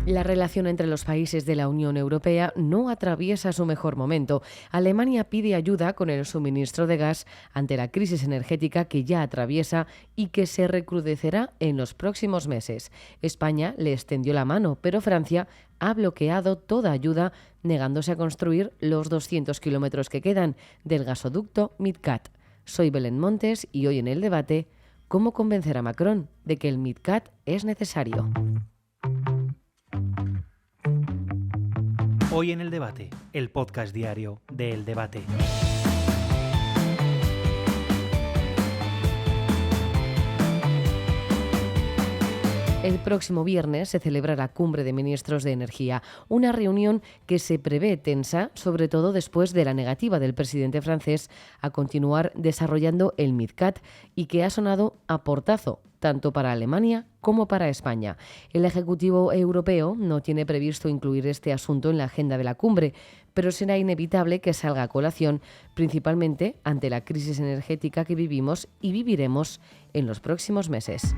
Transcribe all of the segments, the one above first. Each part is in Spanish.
La relación entre los países de la Unión Europea no atraviesa su mejor momento. Alemania pide ayuda con el suministro de gas ante la crisis energética que ya atraviesa y que se recrudecerá en los próximos meses. España le extendió la mano, pero Francia ha bloqueado toda ayuda, negándose a construir los 200 kilómetros que quedan del gasoducto MidCat. Soy Belén Montes y hoy en el debate, ¿cómo convencer a Macron de que el MidCat es necesario? Hoy en el debate, el podcast diario de El Debate. El próximo viernes se celebra la Cumbre de Ministros de Energía, una reunión que se prevé tensa, sobre todo después de la negativa del presidente francés a continuar desarrollando el MidCat y que ha sonado a portazo, tanto para Alemania como para España. El Ejecutivo Europeo no tiene previsto incluir este asunto en la agenda de la cumbre, pero será inevitable que salga a colación, principalmente ante la crisis energética que vivimos y viviremos en los próximos meses.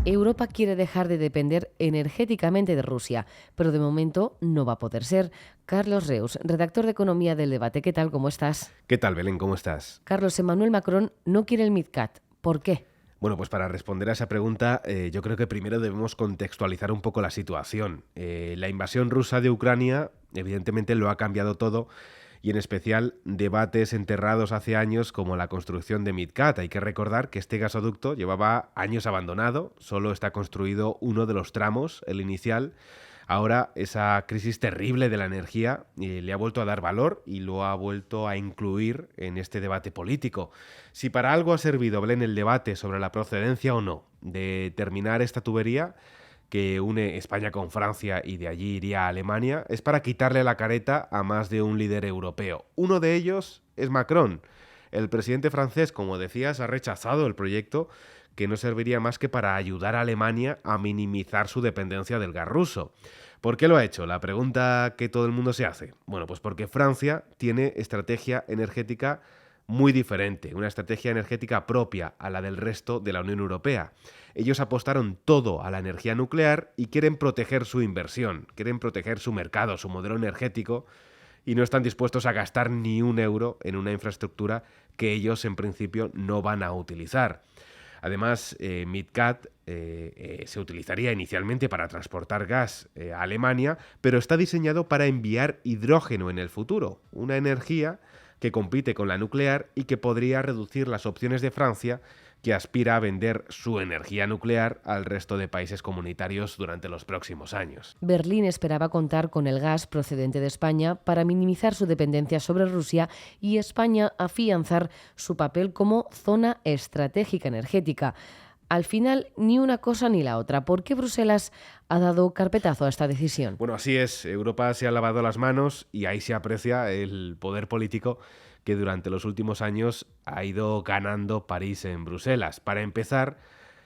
Europa quiere dejar de depender energéticamente de Rusia, pero de momento no va a poder ser. Carlos Reus, redactor de Economía del Debate, ¿qué tal? ¿Cómo estás? ¿Qué tal, Belén? ¿Cómo estás? Carlos, Emmanuel Macron no quiere el MidCat. ¿Por qué? Bueno, pues para responder a esa pregunta, yo creo que primero debemos contextualizar un poco la situación. La invasión rusa de Ucrania, evidentemente, lo ha cambiado todo, y en especial debates enterrados hace años como la construcción de MidCat. Hay que recordar que este gasoducto llevaba años abandonado, solo está construido uno de los tramos, el inicial. Ahora esa crisis terrible de la energía le ha vuelto a dar valor y lo ha vuelto a incluir en este debate político. Si para algo ha servido, Belén, el debate sobre la procedencia o no de terminar esta tubería que une España con Francia y de allí iría a Alemania, es para quitarle la careta a más de un líder europeo. Uno de ellos es Macron. El presidente francés, como decías, ha rechazado el proyecto que no serviría más que para ayudar a Alemania a minimizar su dependencia del gas ruso. ¿Por qué lo ha hecho? La pregunta que todo el mundo se hace. Bueno, pues porque Francia tiene estrategia energética muy diferente, una estrategia energética propia a la del resto de la Unión Europea. Ellos apostaron todo a la energía nuclear y quieren proteger su inversión, quieren proteger su mercado, su modelo energético, y no están dispuestos a gastar ni un euro en una infraestructura que ellos en principio no van a utilizar. Además, MidCat se utilizaría inicialmente para transportar gas a Alemania, pero está diseñado para enviar hidrógeno en el futuro, una energía que compite con la nuclear y que podría reducir las opciones de Francia, que aspira a vender su energía nuclear al resto de países comunitarios durante los próximos años. Berlín esperaba contar con el gas procedente de España para minimizar su dependencia sobre Rusia y España afianzar su papel como zona estratégica energética. Al final, ni una cosa ni la otra. ¿Por qué Bruselas ha dado carpetazo a esta decisión? Bueno, así es. Europa se ha lavado las manos y ahí se aprecia el poder político que durante los últimos años ha ido ganando París en Bruselas. Para empezar,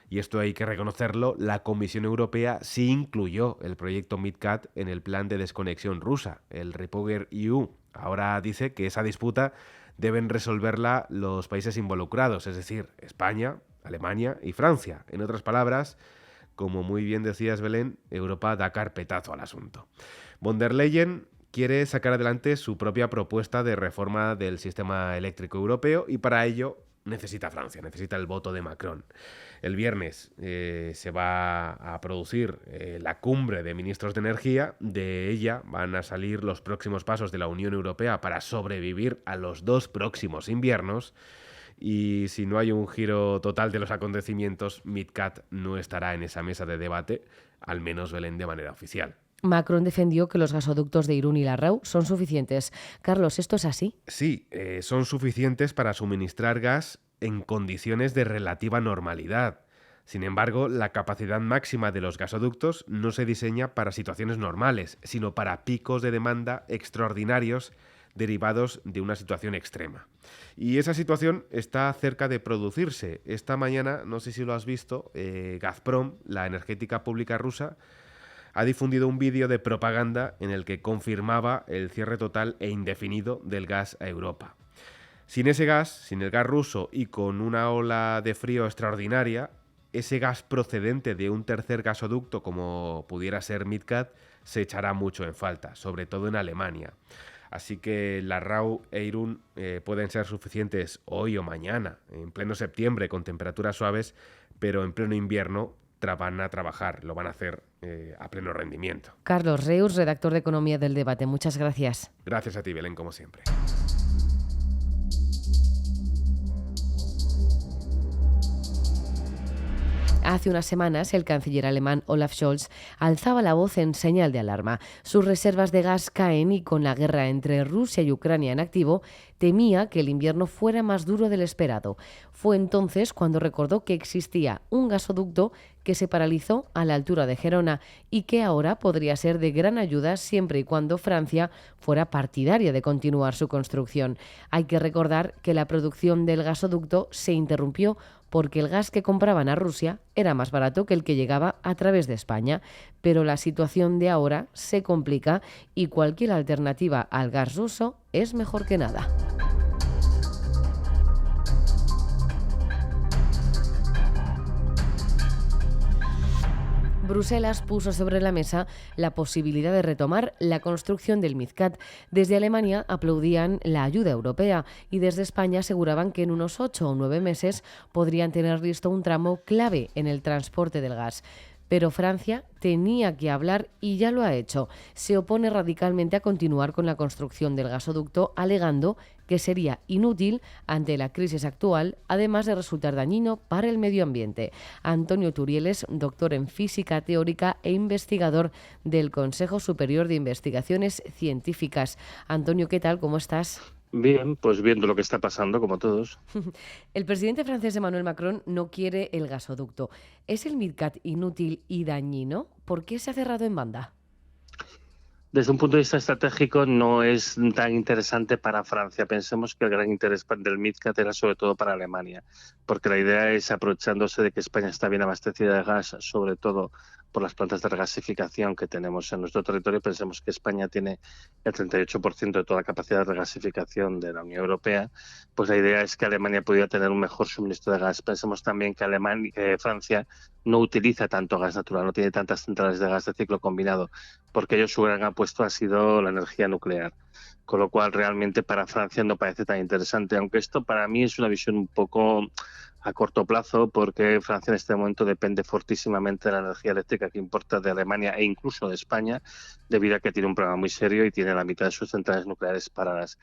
y esto hay que reconocerlo, la Comisión Europea sí incluyó el proyecto MidCat en el plan de desconexión rusa, el REPowerEU. Ahora dice que esa disputa deben resolverla los países involucrados, es decir, España, Alemania y Francia. En otras palabras, como muy bien decías, Belén, Europa da carpetazo al asunto. Von der Leyen quiere sacar adelante su propia propuesta de reforma del sistema eléctrico europeo y para ello necesita Francia, necesita el voto de Macron. El viernes se va a producir la cumbre de ministros de energía. De ella van a salir los próximos pasos de la Unión Europea para sobrevivir a los 2 próximos inviernos. Y si no hay un giro total de los acontecimientos, MidCat no estará en esa mesa de debate, al menos, Belén, de manera oficial. Macron defendió que los gasoductos de Irún y Larraú son suficientes. Carlos, ¿esto es así? Sí, son suficientes para suministrar gas en condiciones de relativa normalidad. Sin embargo, la capacidad máxima de los gasoductos no se diseña para situaciones normales, sino para picos de demanda extraordinarios derivados de una situación extrema. Y esa situación está cerca de producirse. Esta mañana, no sé si lo has visto, Gazprom, la energética pública rusa, ha difundido un vídeo de propaganda en el que confirmaba el cierre total e indefinido del gas a Europa. Sin ese gas, sin el gas ruso y con una ola de frío extraordinaria, ese gas procedente de un tercer gasoducto como pudiera ser MidCat se echará mucho en falta, sobre todo en Alemania. Así que la RAU e Irún pueden ser suficientes hoy o mañana, en pleno septiembre, con temperaturas suaves, pero en pleno invierno van a trabajar, lo van a hacer a pleno rendimiento. Carlos Reus, redactor de Economía del Debate. Muchas gracias. Gracias a ti, Belén, como siempre. Hace unas semanas, el canciller alemán Olaf Scholz alzaba la voz en señal de alarma. Sus reservas de gas caen y con la guerra entre Rusia y Ucrania en activo, temía que el invierno fuera más duro del esperado. Fue entonces cuando recordó que existía un gasoducto que se paralizó a la altura de Gerona y que ahora podría ser de gran ayuda siempre y cuando Francia fuera partidaria de continuar su construcción. Hay que recordar que la producción del gasoducto se interrumpió porque el gas que compraban a Rusia era más barato que el que llegaba a través de España. Pero la situación de ahora se complica y cualquier alternativa al gas ruso es mejor que nada. Bruselas puso sobre la mesa la posibilidad de retomar la construcción del MidCat. Desde Alemania aplaudían la ayuda europea y desde España aseguraban que en unos 8 o 9 meses podrían tener listo un tramo clave en el transporte del gas. Pero Francia tenía que hablar y ya lo ha hecho. Se opone radicalmente a continuar con la construcción del gasoducto, alegando que sería inútil ante la crisis actual, además de resultar dañino para el medio ambiente. Antonio Turieles, doctor en física teórica e investigador del Consejo Superior de Investigaciones Científicas. Antonio, ¿qué tal? ¿Cómo estás? Bien, pues viendo lo que está pasando, como todos. El presidente francés Emmanuel Macron no quiere el gasoducto. ¿Es el MidCat inútil y dañino? ¿Por qué se ha cerrado en banda? Desde un punto de vista estratégico no es tan interesante para Francia. Pensemos que el gran interés del MidCat era sobre todo para Alemania, porque la idea es, aprovechándose de que España está bien abastecida de gas, sobre todo por las plantas de regasificación que tenemos en nuestro territorio. Pensemos que España tiene el 38% de toda la capacidad de regasificación de la Unión Europea, pues la idea es que Alemania pudiera tener un mejor suministro de gas. Pensemos también que Francia no utiliza tanto gas natural, no tiene tantas centrales de gas de ciclo combinado, porque ellos su gran apuesta ha sido la energía nuclear. Con lo cual realmente para Francia no parece tan interesante, aunque esto para mí es una visión un poco a corto plazo, porque Francia en este momento depende fortísimamente de la energía eléctrica que importa de Alemania e incluso de España, debido a que tiene un problema muy serio y tiene la mitad de sus centrales nucleares paradas.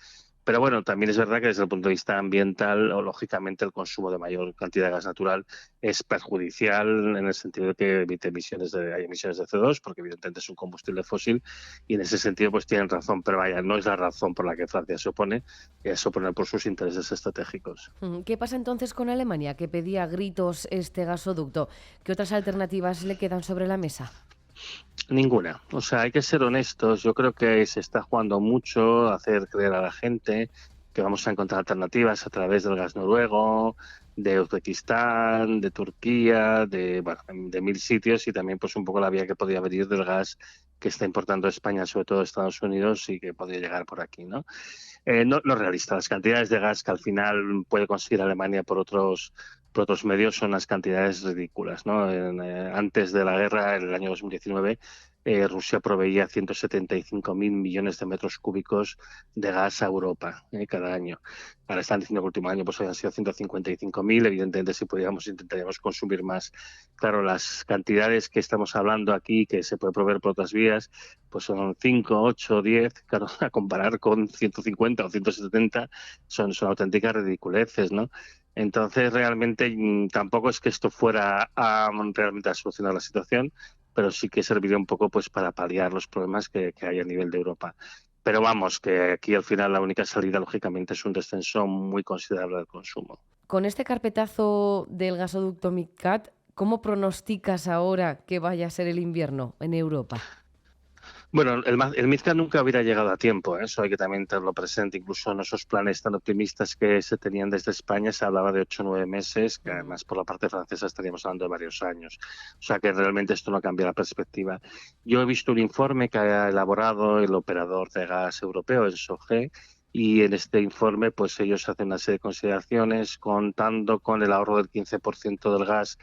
Pero bueno, también es verdad que desde el punto de vista ambiental, o lógicamente el consumo de mayor cantidad de gas natural es perjudicial en el sentido de que emite hay emisiones de CO2, porque evidentemente es un combustible fósil, y en ese sentido pues tienen razón, pero vaya, no es la razón por la que Francia se opone, se opone por sus intereses estratégicos. ¿Qué pasa entonces con Alemania, que pedía a gritos este gasoducto? ¿Qué otras alternativas le quedan sobre la mesa? Ninguna. O sea, hay que ser honestos. Yo creo que se está jugando mucho a hacer creer a la gente que vamos a encontrar alternativas a través del gas noruego, de Uzbekistán, de Turquía, de 1000 sitios, y también pues un poco la vía que podría venir del gas que está importando España, sobre todo Estados Unidos, y que podría llegar por aquí, ¿no? No es realista. Las cantidades de gas que al final puede conseguir Alemania por otros medios son las cantidades ridículas, ¿no? Antes de la guerra, en el año 2019, Rusia proveía 175.000 millones de metros cúbicos de gas a Europa cada año. Ahora están diciendo que el último año pues habían sido 155.000. Evidentemente, si pudiéramos, intentaríamos consumir más. Claro, las cantidades que estamos hablando aquí, que se puede proveer por otras vías, pues son 5, 8, 10. Claro, a comparar con 150 o 170 son auténticas ridiculeces, ¿no? Entonces, realmente tampoco es que esto fuera realmente a solucionar la situación, pero sí que serviría un poco pues para paliar los problemas que hay a nivel de Europa. Pero vamos, que aquí al final la única salida, lógicamente, es un descenso muy considerable del consumo. Con este carpetazo del gasoducto MidCat, ¿cómo pronosticas ahora que vaya a ser el invierno en Europa? Bueno, el MidCat nunca hubiera llegado a tiempo, eso hay que también tenerlo presente. Incluso en esos planes tan optimistas que se tenían desde España se hablaba de 8 o 9 meses, que además por la parte francesa estaríamos hablando de varios años. O sea que realmente esto no cambia la perspectiva. Yo he visto un informe que ha elaborado el operador de gas europeo, el SOGE, y en este informe pues ellos hacen una serie de consideraciones contando con el ahorro del 15% del gas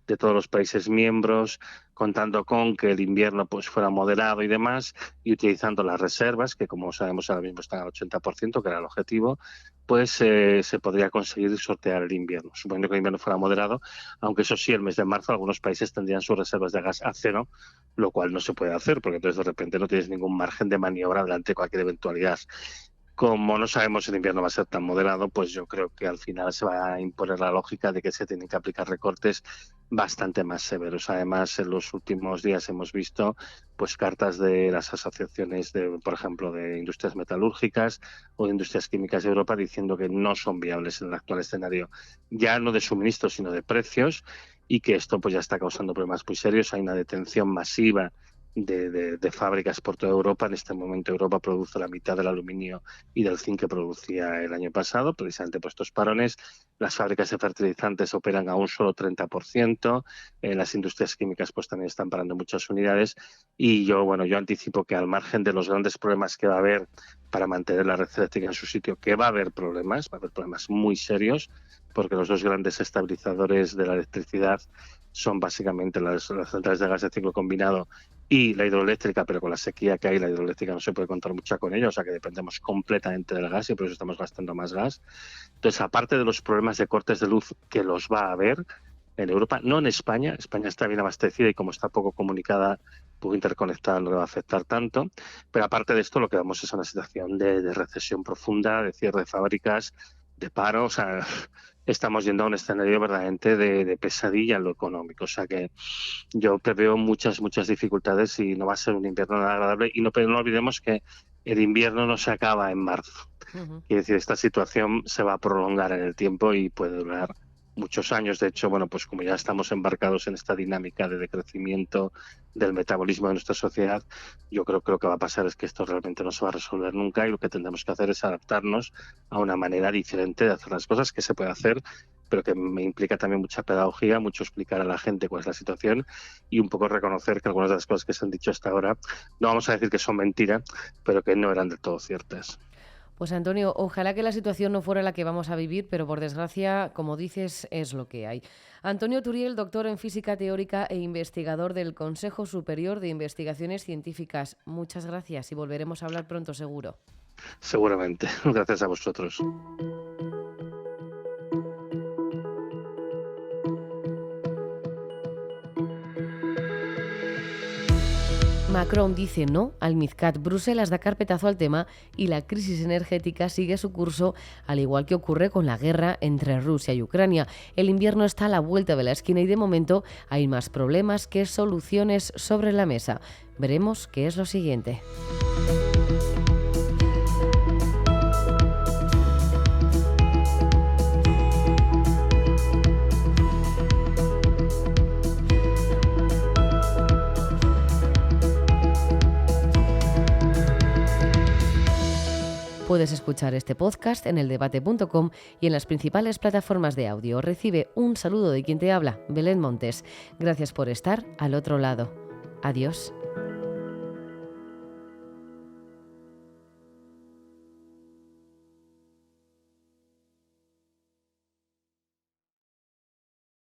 de todos los países miembros, contando con que el invierno pues fuera moderado y demás, y utilizando las reservas, que como sabemos ahora mismo están al 80%, que era el objetivo, pues se podría conseguir sortear el invierno, suponiendo que el invierno fuera moderado, aunque eso sí, el mes de marzo algunos países tendrían sus reservas de gas a cero, lo cual no se puede hacer, porque entonces de repente no tienes ningún margen de maniobra delante de cualquier eventualidad. Como no sabemos si el invierno va a ser tan moderado, pues yo creo que al final se va a imponer la lógica de que se tienen que aplicar recortes bastante más severos. Además, en los últimos días hemos visto pues cartas de las asociaciones, por ejemplo, de industrias metalúrgicas o de industrias químicas de Europa diciendo que no son viables en el actual escenario, ya no de suministro, sino de precios, y que esto pues ya está causando problemas muy serios. Hay una detención masiva de fábricas por toda Europa. En este momento Europa produce la mitad del aluminio y del zinc que producía el año pasado, precisamente por estos parones. Las fábricas de fertilizantes operan a un solo 30%, las industrias químicas pues también están parando muchas unidades, y yo anticipo que al margen de los grandes problemas que va a haber para mantener la red eléctrica en su sitio, que va a haber problemas muy serios, porque los dos grandes estabilizadores de la electricidad son básicamente las centrales de gas de ciclo combinado y la hidroeléctrica, pero con la sequía que hay, la hidroeléctrica no se puede contar mucho con ella, o sea que dependemos completamente del gas y por eso estamos gastando más gas. Entonces, aparte de los problemas de cortes de luz que los va a haber en Europa, no en España, España está bien abastecida y como está poco comunicada, poco interconectada, no le va a afectar tanto, pero aparte de esto lo que vemos es una situación de recesión profunda, de cierre de fábricas, de paro, o sea, estamos yendo a un escenario verdaderamente de pesadilla en lo económico. O sea que yo preveo muchas dificultades y no va a ser un invierno nada agradable. Pero no olvidemos que el invierno no se acaba en marzo. Quiere decir, esta situación se va a prolongar en el tiempo y puede durar muchos años. De hecho, pues como ya estamos embarcados en esta dinámica de decrecimiento del metabolismo de nuestra sociedad, yo creo que lo que va a pasar es que esto realmente no se va a resolver nunca y lo que tendremos que hacer es adaptarnos a una manera diferente de hacer las cosas, que se puede hacer, pero que me implica también mucha pedagogía, mucho explicar a la gente cuál es la situación y un poco reconocer que algunas de las cosas que se han dicho hasta ahora, no vamos a decir que son mentira, pero que no eran del todo ciertas. Pues Antonio, ojalá que la situación no fuera la que vamos a vivir, pero por desgracia, como dices, es lo que hay. Antonio Turiel, doctor en física teórica e investigador del Consejo Superior de Investigaciones Científicas. Muchas gracias y volveremos a hablar pronto, seguro. Seguramente. Gracias a vosotros. Macron dice no al MidCat, Bruselas da carpetazo al tema y la crisis energética sigue su curso, al igual que ocurre con la guerra entre Rusia y Ucrania. El invierno está a la vuelta de la esquina y de momento hay más problemas que soluciones sobre la mesa. Veremos qué es lo siguiente. Puedes escuchar este podcast en eldebate.com y en las principales plataformas de audio. Recibe un saludo de quien te habla, Belén Montes. Gracias por estar al otro lado. Adiós.